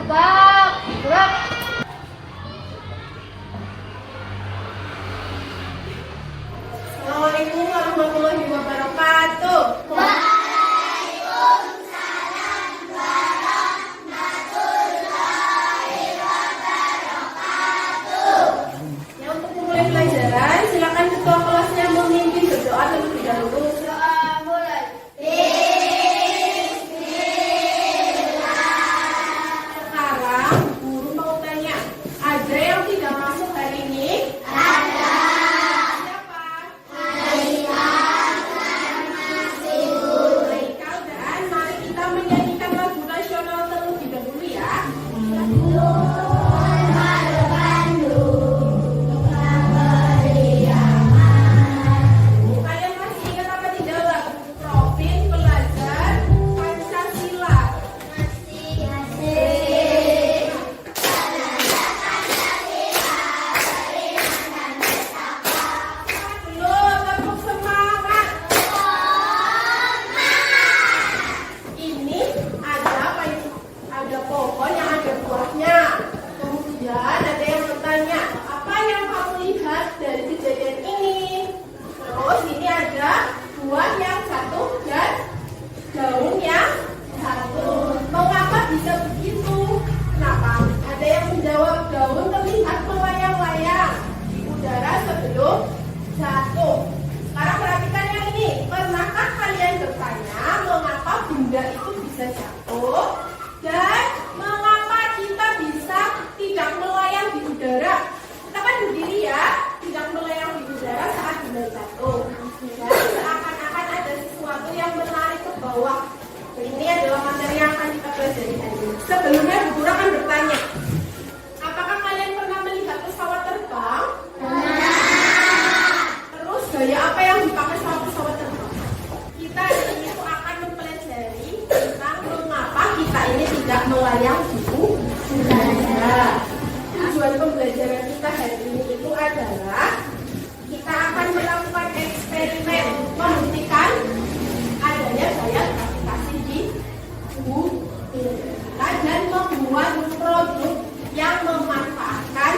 Gerak, gerak. Assalamualaikum warahmatullahi wabarakatuh. Ya, untuk memulai pelajaran, silakan ketua kelasnya memimpin berdoa terlebih dahulu. Doa mulai. Sekarang guru mau tanya, ada yang tidak masuk hari ini? Siapa? Haikal dan mari kita menyanyikan lagu nasional terlebih dahulu ya. Kalian masih ingat apa tidak lagu Profil Pelajar Pancasila? Belum, tepuk semangat. Ini ada apa itu? Ada pohon yang ada buahnya. Kemudian ada yang bertanya, apa yang kamu lihat dari kejadian ini? Terus ini ada buah yang jatuh dan daun yang jatuh. Mengapa bisa begitu? Kenapa? Ada yang menjawab daun terlihat melayang-layang di udara sebelum jatuh. Sekarang perhatikan yang ini. Pernahkah kalian bertanya mengapa benda itu bisa jatuh? Dan mengapa kita bisa tidak melayang di udara? Kita kan berdiri ya, tidak melayang di udara saat benda jatuh. Dan seakan-akan ada sesuatu yang menarik ke bawah. Ini adalah materi yang akan kita pelajari hari ini. Sebelumnya Bu Guru akan bertanya, apakah kalian pernah melihat pesawat terbang? Terus gaya apa yang dipakai sama pesawat terbang? Kita ini tuh akan mempelajari tentang mengapa kita ini tidak melayang di udara. Tujuan pembelajaran kita hari ini itu adalah kita akan melakukan eksperimen membuktikan adanya gaya gravitasi di bumi kita dan membuat produk yang memanfaatkan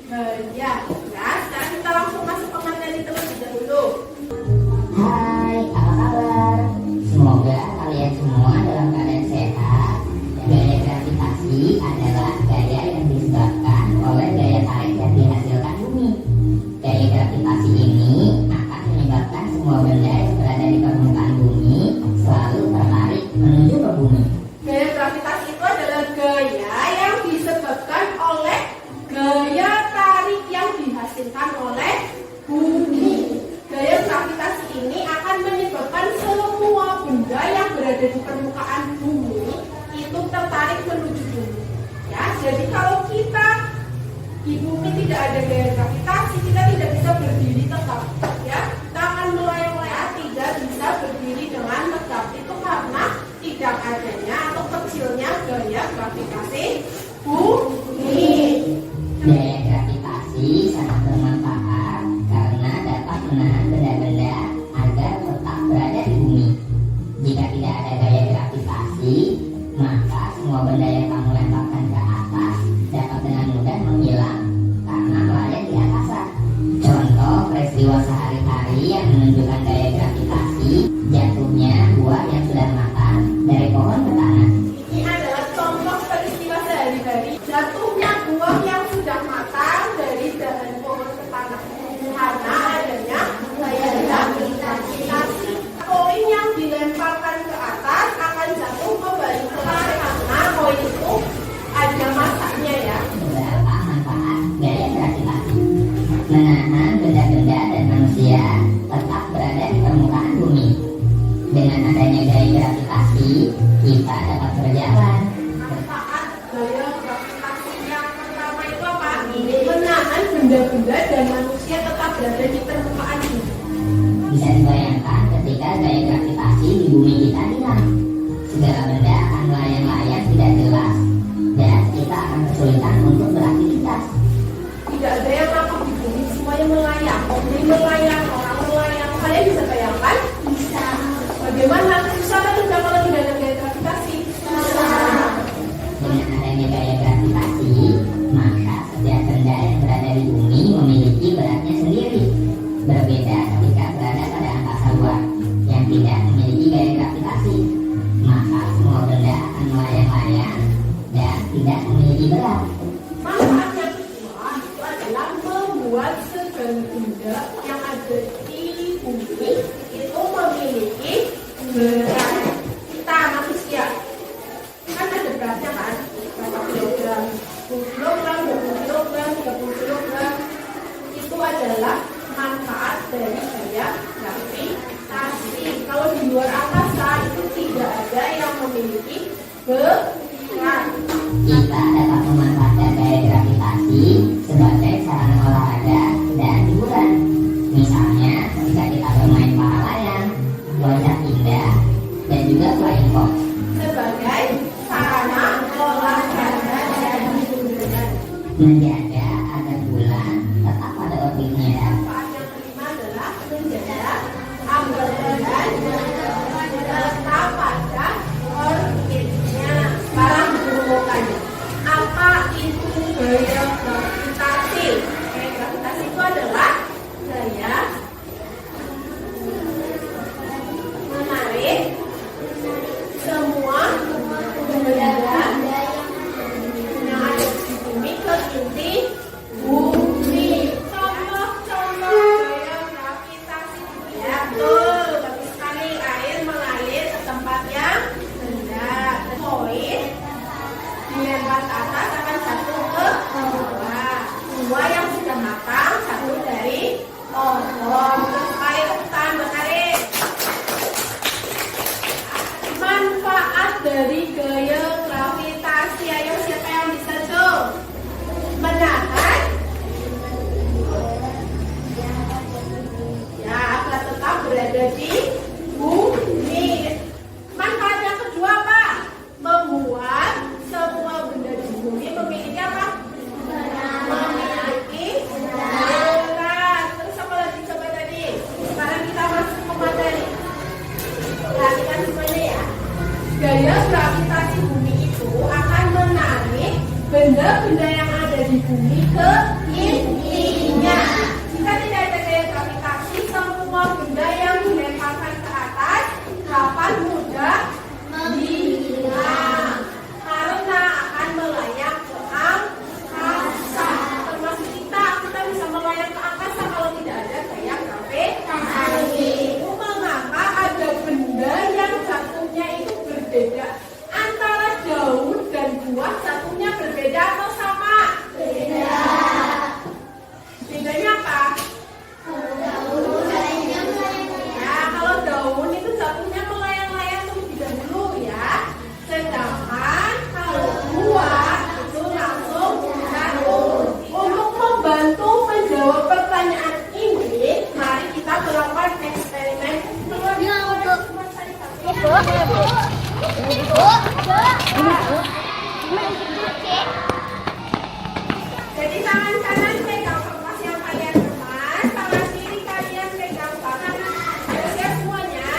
gaya. Ya, sekarang kita langsung masuk ke materi terlebih dahulu. Hai, apa kabar? Semoga kalian semua dalam keadaan sehat. Gaya gravitasi adalah gaya yang disebabkan oleh gaya tarik yang dihasilkan bumi. Gaya gravitasi ini akan menyebabkan semua benda yang berada di permukaan bumi selalu tertarik menuju ke bumi. Gaya gravitasi itu adalah gaya yang disebabkan oleh gaya tarik yang dihasilkan oleh bumi. Gaya gravitasi ini akan menyebabkan semua benda yang berada di permukaan bumi itu tertarik menuju bumi. Ya, jadi kalau kita di bumi tidak ada gaya gravitasi, kita tidak bisa berdiri tegak. Ya, kita akan melayang-layang, tidak bisa berdiri dengan tegak. Itu karena tidak adanya atau kecilnya gaya gravitasi bumi. Gaya gravitasi sangat bermanfaat karena dapat menahan benda-benda agar tetap berada di bumi. Jika tidak ada gaya gravitasi, maka semua benda yang kamu lemparkan ke atas dapat dengan mudah menghilang karena melayang di angkasa. Contoh peristiwa sehari-hari yang menunjukkan gaya gravitasi, jatuhnya buah yang sudah matang dari pohon ke tanah. Ini adalah contoh peristiwa sehari-hari, jatuhnya buah yang sudah matang dari dahan pohon ke tanah karena adanya gaya gravitasi. Koin yang dilemparkan ke atas akan jatuh kembali ke tanah karena koin itu ada masanya ya. Beberapa manfaat gaya gravitasi: menahan benda-benda dan manusia tetap berada di permukaan bumi. Dengan adanya gaya gravitasi, kita dapat berjalan. Manfaat gaya gravitasi yang pertama itu apa? Menahan benda-benda dan manusia tetap berada di permukaan bumi. Bisa dibayangkan ketika gaya gravitasi di bumi kita hilang, segala benda akan melayang-layang tidak jelas dan kita akan kesulitan untuk beraktivitas. Tidak ada yang nampak di bumi, semuanya melayang. Bumi melayang, orang melayang. Kalian bisa bayangkan? Bisa. Bagaimana susah kan kalau tidak ada gaya gravitasi? Dengan adanya gaya lebih berat. Manfaat yang kedua itu adalah membuat segala benda yang ada di bumi itu memiliki berat. Kita manusia kan ada beratnya kan, berapa kilogram, 10 kilogram, 20 kilogram, 30 kilogram. Itu adalah manfaat dari gaya gravitasi. Kalau di luar angkasa itu tidak ada yang memiliki berat. Kita dapat memanfaatkan gaya gravitasi sebagai sarana olahraga dan hiburan. Misalnya ketika kita bermain para layang, loncat indah, dan juga flying fox. Sebagai sarana olahraga dan hiburan. Menjaga agar bulan tetap pada orbitnya. Manfaat yang kelima adalah menjaga agar bulan tetap pada orbitnya. Sekarang ditemukannya. Apa itu gaya gravitasi? Gaya gravitasi itu adalah gaya menarik semua benda yang ada di bumi ke inti bumi. Contoh-contoh gaya gravitasi ya betul, bagus sekali. Air mengalir ke tempat yang rendah. Koin dilempar ke atas akan jatuh ke bawah. Buah yang sudah matang jatuh dari pohon. Terus air hutan menarik. Manfaat dari gaya gravitasi, ayo siapa yang bisa tuh? Menahan ya agar tetap berada di bumi. Manfaat yang kedua apa? Membuat semua benda di bumi memiliki apa? Memiliki berat. Terus apa lagi coba tadi? Sekarang kita masuk ke materi. Perhatikan semuanya ya. Gaya gravitasi bumi itu akan menarik benda-benda yang ada di bumi ke intinya. Jika tidak ada gaya gravitasi, semua benda yang dilemparkan ke atas dapat mudah hilang karena akan melayang ke angkasa. Termasuk kita bisa melayang ke angkasa kalau tidak ada gaya gravitasi. Mengapa ada benda yang jatuhnya itu berbeda? Antara daun dan buah jatuhnya berbeda atau sama? Beda. Bedanya apa? Ya, kalau daun itu jatuhnya melayang-layang terlebih dahulu ya. Sedangkan kalau buah itu langsung jatuh. Untuk membantu menjawab pertanyaan ini, mari kita melakukan eksperimen. Jadi tangan kanan pegang kertas yang kalian kemas, tangan kiri kalian pegang tangan. Siap semuanya?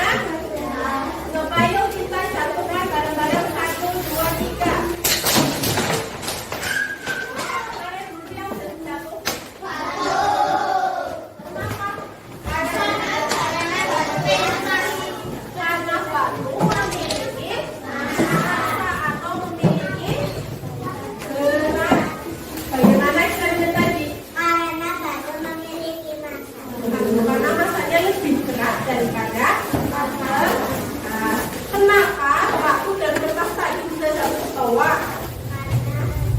Coba yuk kita jatuhkan bareng-bareng 1, 2, 3. Kalian dulu yang sudah jatuh. Kenapa? Karena batu memiliki massa atau memiliki berat. Bagaimana eksperimen tadi? Karena batu memiliki massa. Karena massanya lebih berat daripada kertas. Nah, kenapa batu dan kertas tadi bisa jatuh ke bawah?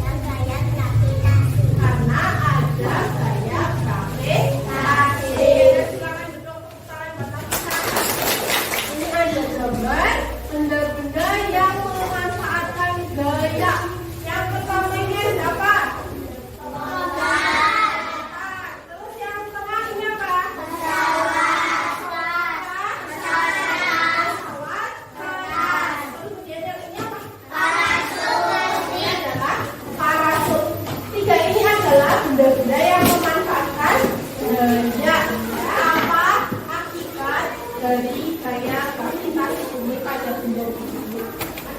Karena ada gaya gravitasi. Karena ada gaya gravitasi. Silakan duduk tangan batang sana. Ini ada gambar benda-benda yang memanfaatkan gaya. Yang pertama ini ada apa? Terus yang tengah ini apa? Pesawat. Terus kemudian yang ini apa? Ini adalah parasut. Tiga ini adalah benda-benda yang memanfaatkan gaya. Apa akibat dari gaya gravitasi bumi pada benda di bumi?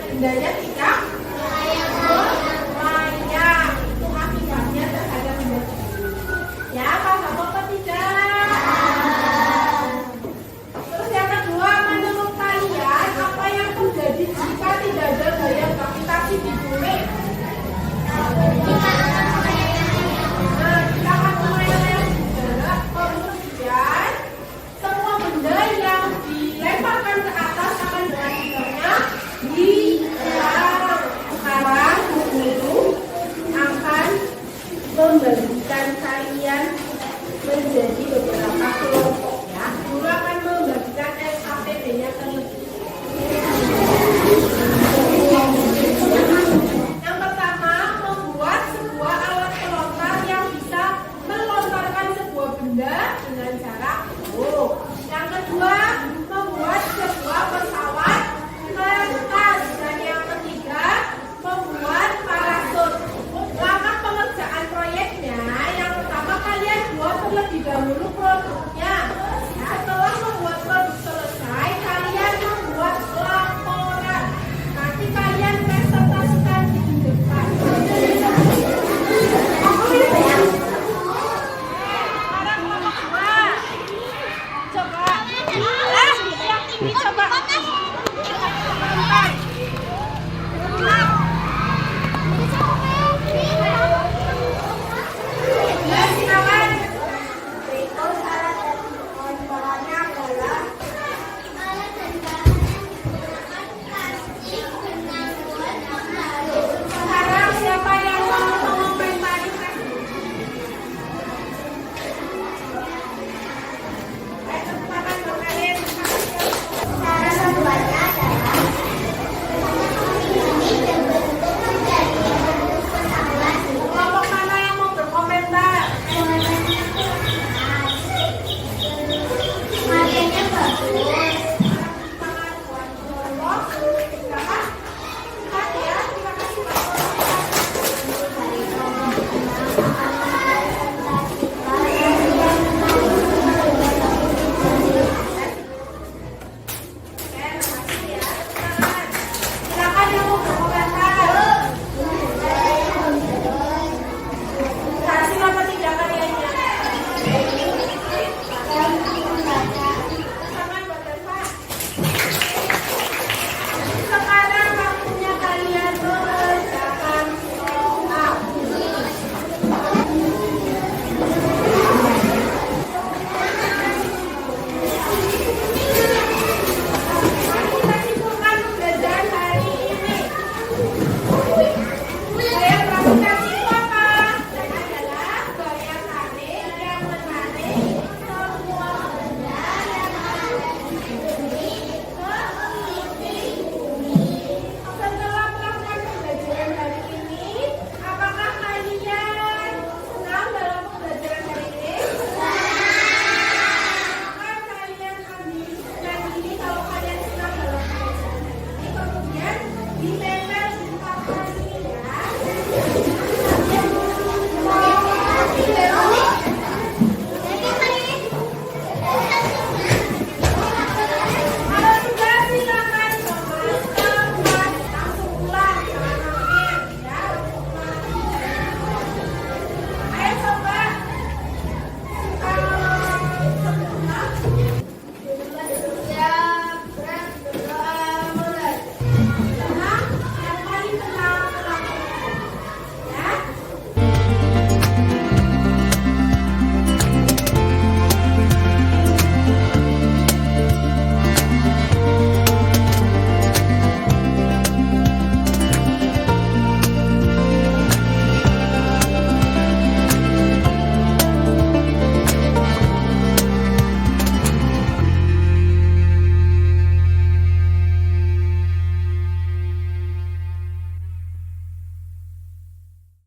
Bendanya tidak melayang. Itu akibatnya terhadap benda di bumi. Ya, paham apa tidak? Terus yang kedua, menurut kalian apa yang terjadi jika tidak ada gaya gravitasi di bumi? membagikan kalian